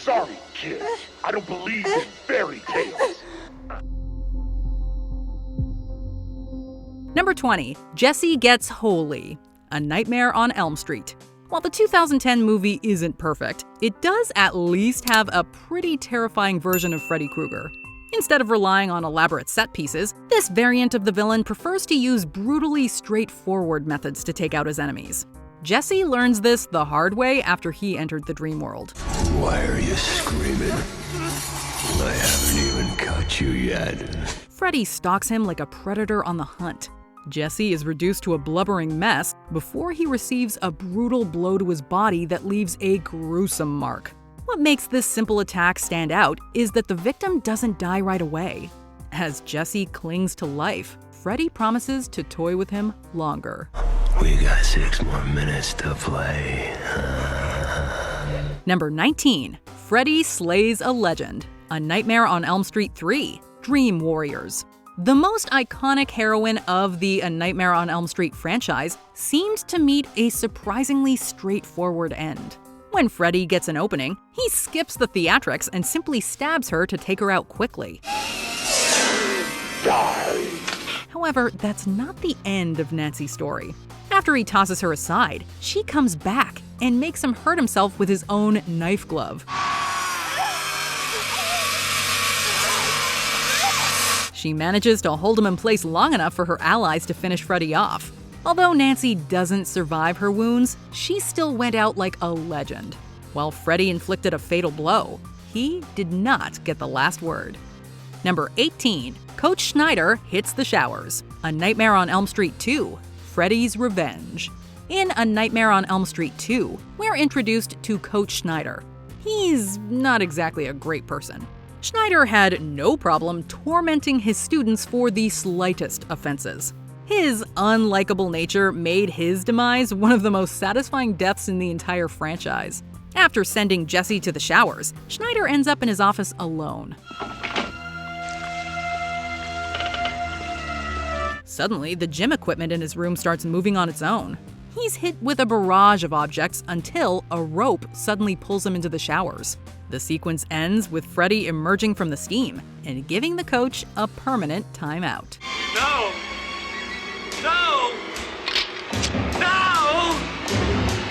sorry, kid. I don't believe in fairy tales. Number 20. Jesse Gets Holy, A Nightmare on Elm Street. While the 2010 movie isn't perfect, it does at least have a pretty terrifying version of Freddy Krueger. Instead of relying on elaborate set pieces, this variant of the villain prefers to use brutally straightforward methods to take out his enemies. Jesse learns this the hard way after he entered the dream world. Why are you screaming? I haven't even caught you yet. Freddy stalks him like a predator on the hunt. Jesse is reduced to a blubbering mess before he receives a brutal blow to his body that leaves a gruesome mark. What makes this simple attack stand out is that the victim doesn't die right away. As Jesse clings to life, Freddy promises to toy with him longer. We got 6 more minutes to play. Number 19. Freddy Slays a Legend, A Nightmare on Elm Street 3, Dream Warriors. The most iconic heroine of the A Nightmare on Elm Street franchise seemed to meet a surprisingly straightforward end. When Freddy gets an opening, he skips the theatrics and simply stabs her to take her out quickly. Die. However, that's not the end of Nancy's story. After he tosses her aside, she comes back and makes him hurt himself with his own knife glove. She manages to hold him in place long enough for her allies to finish Freddy off. Although Nancy doesn't survive her wounds, she still went out like a legend. While Freddy inflicted a fatal blow, he did not get the last word. Number 18. Coach Schneider Hits the Showers, A Nightmare on Elm Street 2, Freddy's Revenge. In A Nightmare on Elm Street 2, we're introduced to Coach Schneider. He's not exactly a great person. Schneider had no problem tormenting his students for the slightest offenses. His unlikable nature made his demise one of the most satisfying deaths in the entire franchise. After sending Jesse to the showers, Schneider ends up in his office alone. Suddenly, the gym equipment in his room starts moving on its own. He's hit with a barrage of objects until a rope suddenly pulls him into the showers. The sequence ends with Freddy emerging from the steam and giving the coach a permanent timeout. No! No! No!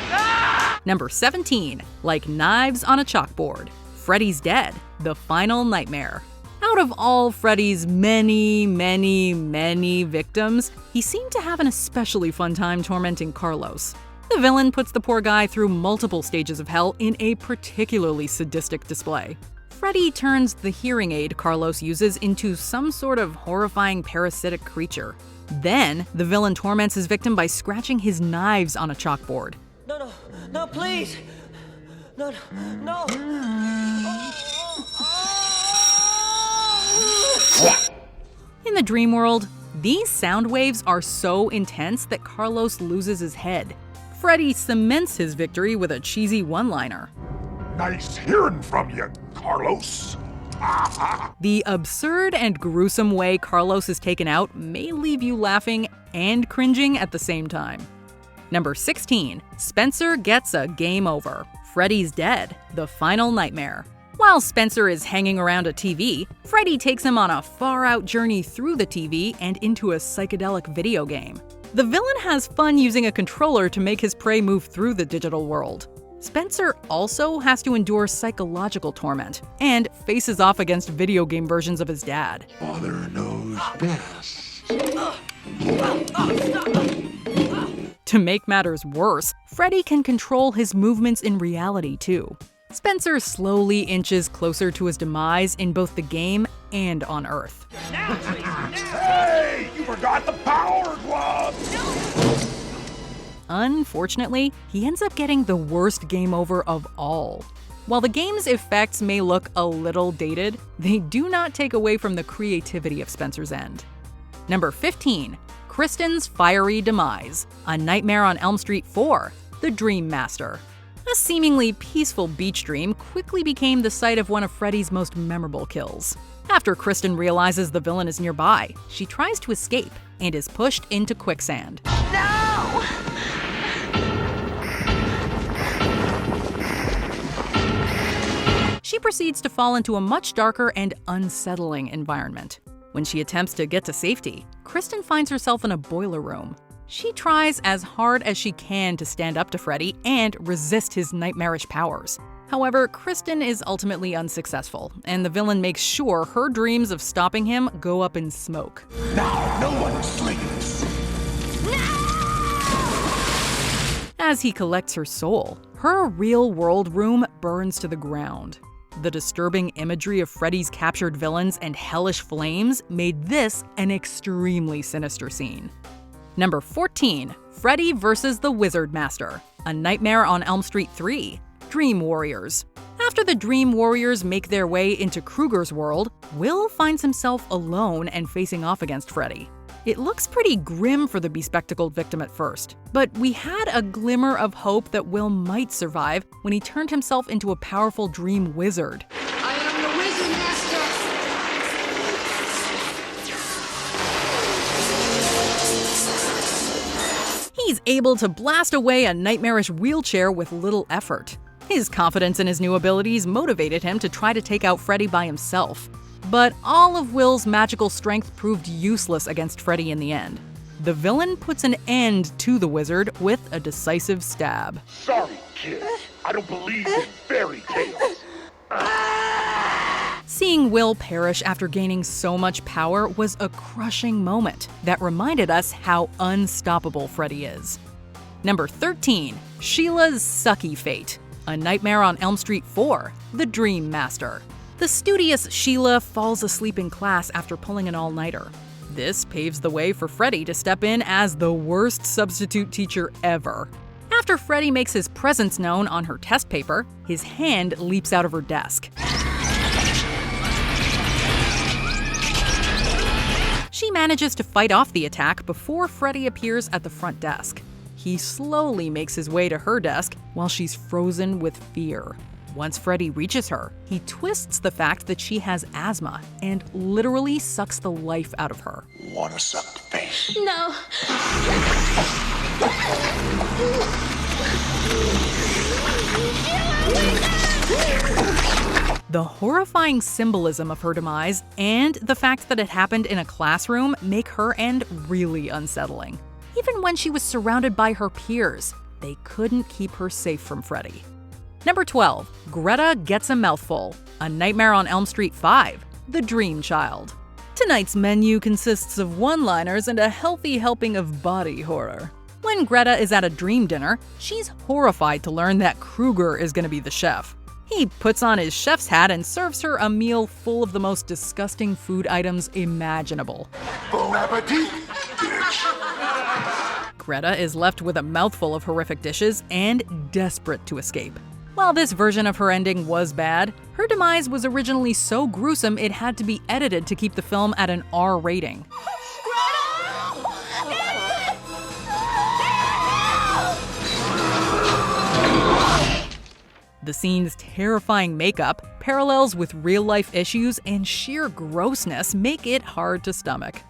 Ah! Number 17. Like Knives on a Chalkboard, Freddy's Dead, The Final Nightmare. Out of all Freddy's many victims, he seemed to have an especially fun time tormenting Carlos. The villain puts the poor guy through multiple stages of hell in a particularly sadistic display. Freddy turns the hearing aid Carlos uses into some sort of horrifying parasitic creature. Then, the villain torments his victim by scratching his knives on a chalkboard. No, please! No. In the dream world, these sound waves are so intense that Carlos loses his head. Freddy cements his victory with a cheesy one-liner. Nice hearing from you, Carlos. The absurd and gruesome way Carlos is taken out may leave you laughing and cringing at the same time. Number 16. Spencer Gets a Game Over, Freddy's Dead, The Final Nightmare. While Spencer is hanging around a TV, Freddy takes him on a far-out journey through the TV and into a psychedelic video game. The villain has fun using a controller to make his prey move through the digital world. Spencer also has to endure psychological torment and faces off against video game versions of his dad. Father knows best. To make matters worse, Freddy can control his movements in reality too. Spencer slowly inches closer to his demise in both the game and on Earth. Hey, you forgot the power glove! Unfortunately, he ends up getting the worst game over of all. While the game's effects may look a little dated, they do not take away from the creativity of Spencer's end. Number 15. Kristens' Fiery Demise, A Nightmare on Elm Street 4, The Dream Master. A seemingly peaceful beach dream quickly became the site of one of Freddy's most memorable kills. After Kristen realizes the villain is nearby, she tries to escape and is pushed into quicksand. No! she proceeds to fall into a much darker and unsettling environment. When she attempts to get to safety, Kristen finds herself in a boiler room. She tries as hard as she can to stand up to Freddy and resist his nightmarish powers. However, Kristen is ultimately unsuccessful, and the villain makes sure her dreams of stopping him go up in smoke. Now no one sleeps. As he collects her soul, her real-world room burns to the ground. The disturbing imagery of Freddy's captured villains and hellish flames made this an extremely sinister scene. Number 14. Freddy vs. the Wizard Master, A Nightmare on Elm Street 3, Dream Warriors. After the Dream Warriors make their way into Krueger's world, Will finds himself alone and facing off against Freddy. It looks pretty grim for the bespectacled victim at first, but we had a glimmer of hope that Will might survive when he turned himself into a powerful dream wizard. I am the Wizard Master! He's able to blast away a nightmarish wheelchair with little effort. His confidence in his new abilities motivated him to try to take out Freddy by himself. But all of Will's magical strength proved useless against Freddy in the end. The villain puts an end to the wizard with a decisive stab. Sorry, kid. I don't believe in fairy tales. Seeing Will perish after gaining so much power was a crushing moment that reminded us how unstoppable Freddy is. Number 13. Sheila's Sucky Fate, A Nightmare on Elm Street 4, The Dream Master. The studious Sheila falls asleep in class after pulling an all-nighter. This paves the way for Freddy to step in as the worst substitute teacher ever. After Freddy makes his presence known on her test paper, his hand leaps out of her desk. She manages to fight off the attack before Freddy appears at the front desk. He slowly makes his way to her desk while she's frozen with fear. Once Freddy reaches her, he twists the fact that she has asthma and literally sucks the life out of her. Wanna suck the face? No! The horrifying symbolism of her demise and the fact that it happened in a classroom make her end really unsettling. Even when she was surrounded by her peers, they couldn't keep her safe from Freddy. Number 12. Greta Gets a Mouthful, A Nightmare on Elm Street 5, The Dream Child. Tonight's menu consists of one-liners and a healthy helping of body horror. When Greta is at a dream dinner, she's horrified to learn that Krueger is going to be the chef. He puts on his chef's hat and serves her a meal full of the most disgusting food items imaginable. Bon appetit, bitch. Greta is left with a mouthful of horrific dishes and desperate to escape. While this version of her ending was bad, her demise was originally so gruesome it had to be edited to keep the film at an R rating. The scene's terrifying makeup, parallels with real-life issues, and sheer grossness make it hard to stomach.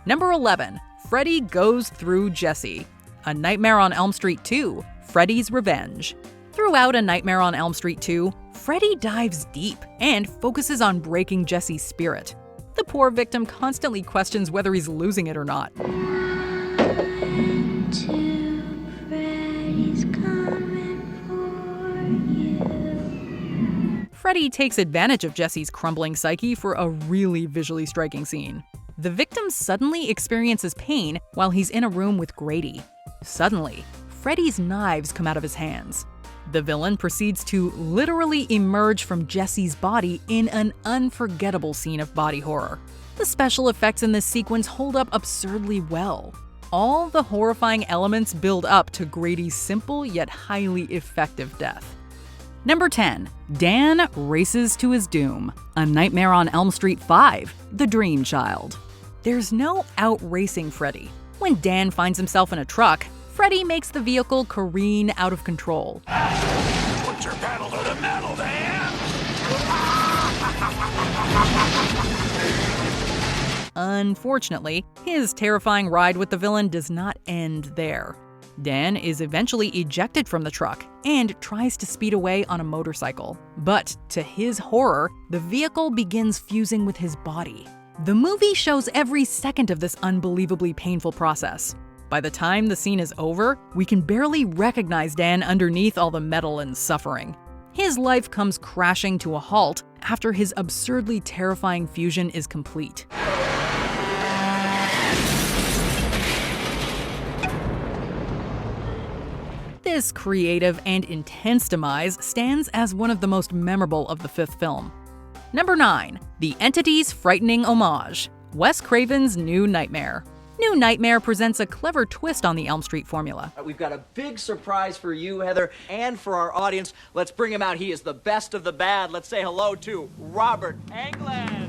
Number 11. Freddy Goes Through Jesse, A Nightmare on Elm Street 2, Freddy's Revenge. Throughout A Nightmare on Elm Street 2, Freddy dives deep and focuses on breaking Jesse's spirit. The poor victim constantly questions whether he's losing it or not. Freddy takes advantage of Jesse's crumbling psyche for a really visually striking scene. The victim suddenly experiences pain while he's in a room with Grady. Suddenly, Freddy's knives come out of his hands. The villain proceeds to literally emerge from Jesse's body in an unforgettable scene of body horror. The special effects in this sequence hold up absurdly well. All the horrifying elements build up to Grady's simple yet highly effective death. Number 10. Dan Races to His Doom, A Nightmare on Elm Street 5, The Dream Child. There's no outracing Freddy. When Dan finds himself in a truck, Freddy makes the vehicle careen out of control. Put your pedal to the metal, Dan! Unfortunately, his terrifying ride with the villain does not end there. Dan is eventually ejected from the truck and tries to speed away on a motorcycle. But to his horror, the vehicle begins fusing with his body. The movie shows every second of this unbelievably painful process. By the time the scene is over, we can barely recognize Dan underneath all the metal and suffering. His life comes crashing to a halt after his absurdly terrifying fusion is complete. This creative and intense demise stands as one of the most memorable of the fifth film. Number 9. The Entity's Frightening Homage, Wes Craven's New Nightmare. New Nightmare presents a clever twist on the Elm Street formula. We've got a big surprise for you, Heather, and for our audience. Let's bring him out. He is the best of the bad. Let's say hello to Robert Englund.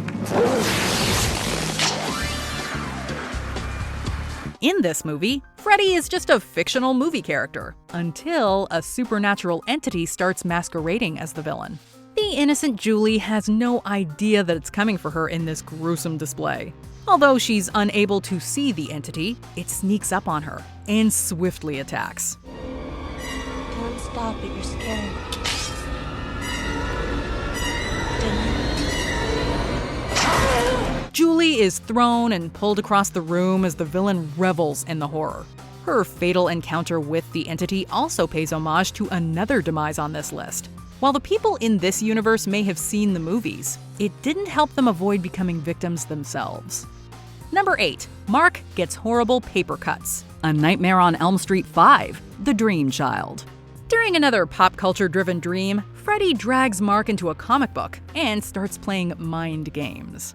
In this movie, Freddy is just a fictional movie character, until a supernatural entity starts masquerading as the villain. The innocent Julie has no idea that it's coming for her in this gruesome display. Although she's unable to see the entity, it sneaks up on her and swiftly attacks. Don't stop it, you're scaring me. Julie is thrown and pulled across the room as the villain revels in the horror. Her fatal encounter with the entity also pays homage to another demise on this list. While the people in this universe may have seen the movies, it didn't help them avoid becoming victims themselves. Number 8. Mark Gets Horrible Paper Cuts, A Nightmare on Elm Street 5, The Dream Child. During another pop culture-driven dream, Freddy drags Mark into a comic book and starts playing mind games.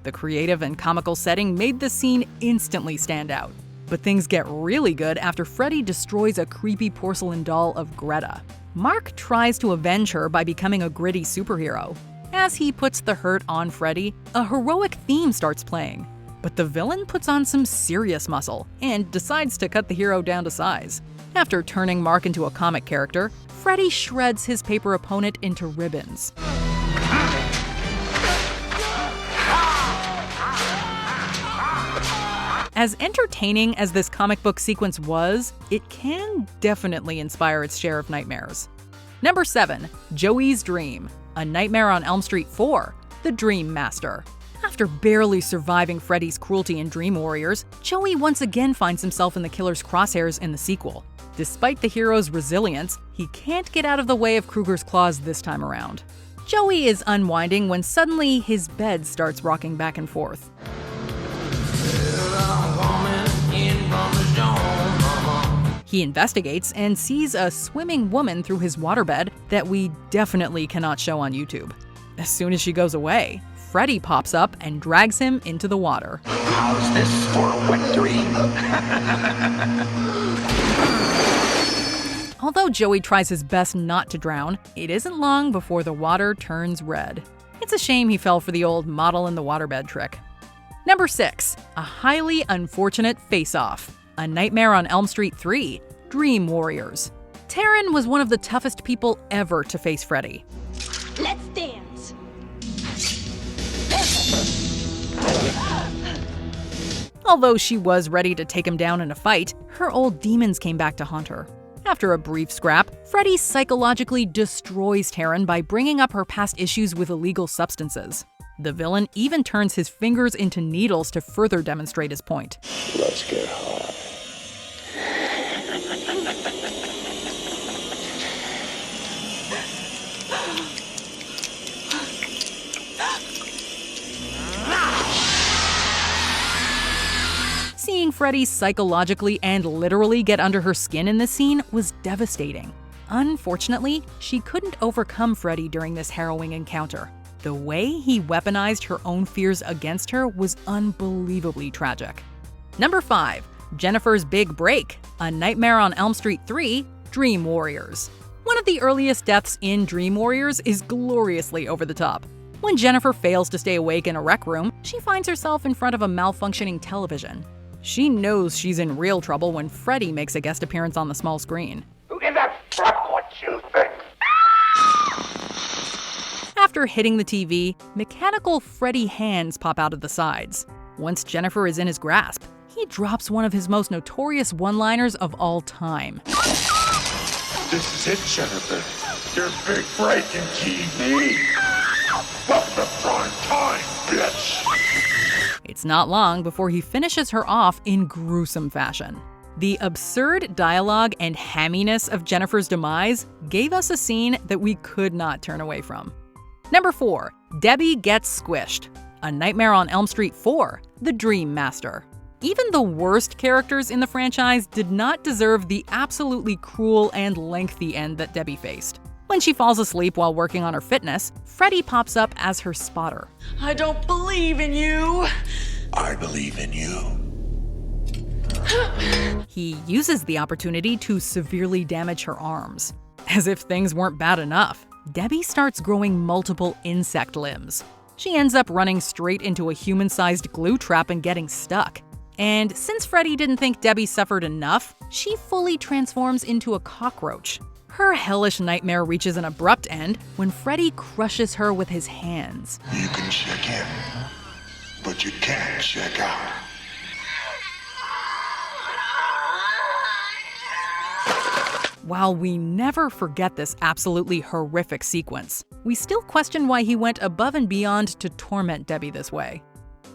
The creative and comical setting made the scene instantly stand out. But things get really good after Freddy destroys a creepy porcelain doll of Greta. Mark tries to avenge her by becoming a gritty superhero. As he puts the hurt on Freddy, a heroic theme starts playing. But the villain puts on some serious muscle and decides to cut the hero down to size. After turning Mark into a comic character, Freddy shreds his paper opponent into ribbons. As entertaining as this comic book sequence was, it can definitely inspire its share of nightmares. Number 7. Joey's Dream, A Nightmare on Elm Street 4, The Dream Master. After barely surviving Freddy's cruelty in Dream Warriors, Joey once again finds himself in the killer's crosshairs in the sequel. Despite the hero's resilience, he can't get out of the way of Krueger's claws this time around. Joey is unwinding when suddenly his bed starts rocking back and forth. He investigates and sees a swimming woman through his waterbed that we definitely cannot show on YouTube. As soon as she goes away, Freddy pops up and drags him into the water. How's this for a wet dream? Although Joey tries his best not to drown, it isn't long before the water turns red. It's a shame he fell for the old model in the waterbed trick. Number 6. A Highly Unfortunate Face-Off, A Nightmare on Elm Street 3, Dream Warriors. Taryn was one of the toughest people ever to face Freddy. Let's dance. Although she was ready to take him down in a fight, her old demons came back to haunt her. After a brief scrap, Freddy psychologically destroys Taryn by bringing up her past issues with illegal substances. The villain even turns his fingers into needles to further demonstrate his point. Let's get high. Seeing Freddy psychologically and literally get under her skin in this scene was devastating. Unfortunately, she couldn't overcome Freddy during this harrowing encounter. The way he weaponized her own fears against her was unbelievably tragic. Number 5. Jennifer's Big Break, A Nightmare on Elm Street 3, Dream Warriors. One of the earliest deaths in Dream Warriors is gloriously over the top. When Jennifer fails to stay awake in a rec room, she finds herself in front of a malfunctioning television. She knows she's in real trouble when Freddy makes a guest appearance on the small screen. Is that what you think? after hitting the TV, mechanical Freddy hands pop out of the sides. Once Jennifer is in his grasp, he drops one of his most notorious one-liners of all time. This is it, Jennifer. Your big break in TV. Welcome to prime time, bitch. It's not long before he finishes her off in gruesome fashion. The absurd dialogue and hamminess of Jennifer's demise gave us a scene that we could not turn away from. Number 4. Debbie Gets Squished. A Nightmare on Elm Street 4, The Dream Master. Even the worst characters in the franchise did not deserve the absolutely cruel and lengthy end that Debbie faced. When she falls asleep while working on her fitness, Freddy pops up as her spotter. I don't believe in you. I believe in you. He uses the opportunity to severely damage her arms. As if things weren't bad enough, Debbie starts growing multiple insect limbs. She ends up running straight into a human-sized glue trap and getting stuck. And since Freddy didn't think Debbie suffered enough, she fully transforms into a cockroach. Her hellish nightmare reaches an abrupt end when Freddy crushes her with his hands. You can check in, but you can't check out. While we never forget this absolutely horrific sequence, we still question why he went above and beyond to torment Debbie this way.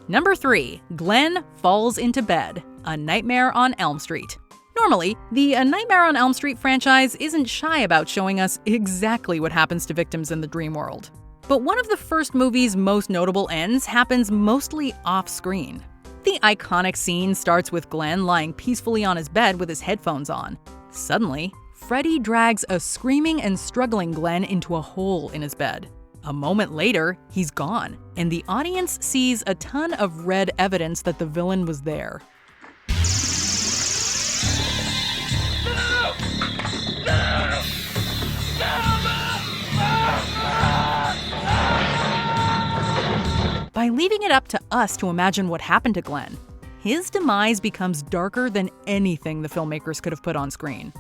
Number 3. Glenn Falls into Bed. A Nightmare on Elm Street. Normally, the A Nightmare on Elm Street franchise isn't shy about showing us exactly what happens to victims in the dream world. But one of the first movie's most notable ends happens mostly off-screen. The iconic scene starts with Glenn lying peacefully on his bed with his headphones on. Suddenly, Freddy drags a screaming and struggling Glenn into a hole in his bed. A moment later, he's gone, and the audience sees a ton of red evidence that the villain was there. By leaving it up to us to imagine what happened to Glenn, his demise becomes darker than anything the filmmakers could have put on screen.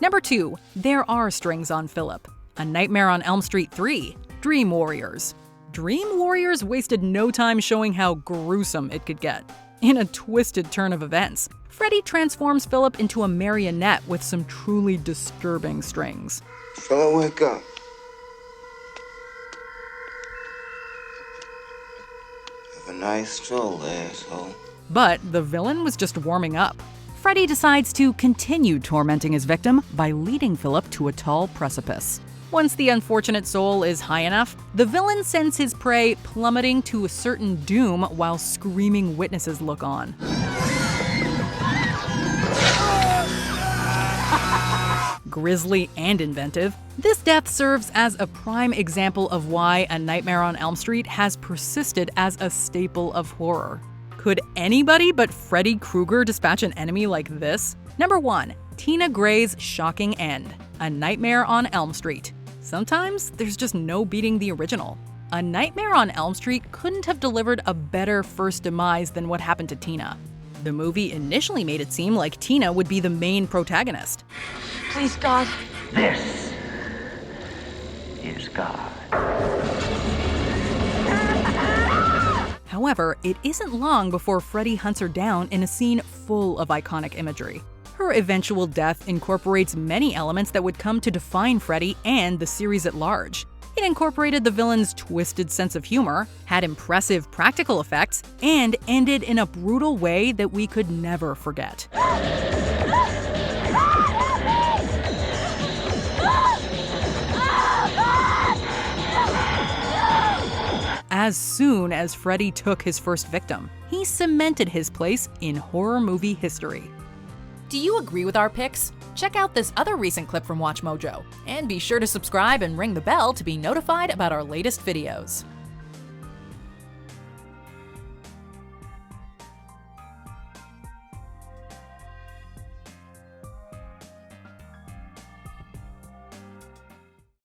Number 2. There Are Strings on Philip. A Nightmare on Elm Street 3, Dream Warriors. Dream Warriors wasted no time showing how gruesome it could get. In a twisted turn of events, Freddy transforms Philip into a marionette with some truly disturbing strings. Fella, wake up. Have a nice stroll, asshole. But the villain was just warming up. Freddy decides to continue tormenting his victim by leading Philip to a tall precipice. Once the unfortunate soul is high enough, the villain sends his prey plummeting to a certain doom while screaming witnesses look on. Grisly and inventive, this death serves as a prime example of why A Nightmare on Elm Street has persisted as a staple of horror. Could anybody but Freddy Krueger dispatch an enemy like this? Number 1. Tina Gray's shocking end. A Nightmare on Elm Street. Sometimes there's just no beating the original. A Nightmare on Elm Street couldn't have delivered a better first demise than what happened to Tina. The movie initially made it seem like Tina would be the main protagonist. Please, God. This is God. However, it isn't long before Freddy hunts her down in a scene full of iconic imagery. Her eventual death incorporates many elements that would come to define Freddy and the series at large. It incorporated the villain's twisted sense of humor, had impressive practical effects, and ended in a brutal way that we could never forget. As soon as Freddy took his first victim, he cemented his place in horror movie history. Do you agree with our picks? Check out this other recent clip from WatchMojo, and be sure to subscribe and ring the bell to be notified about our latest videos.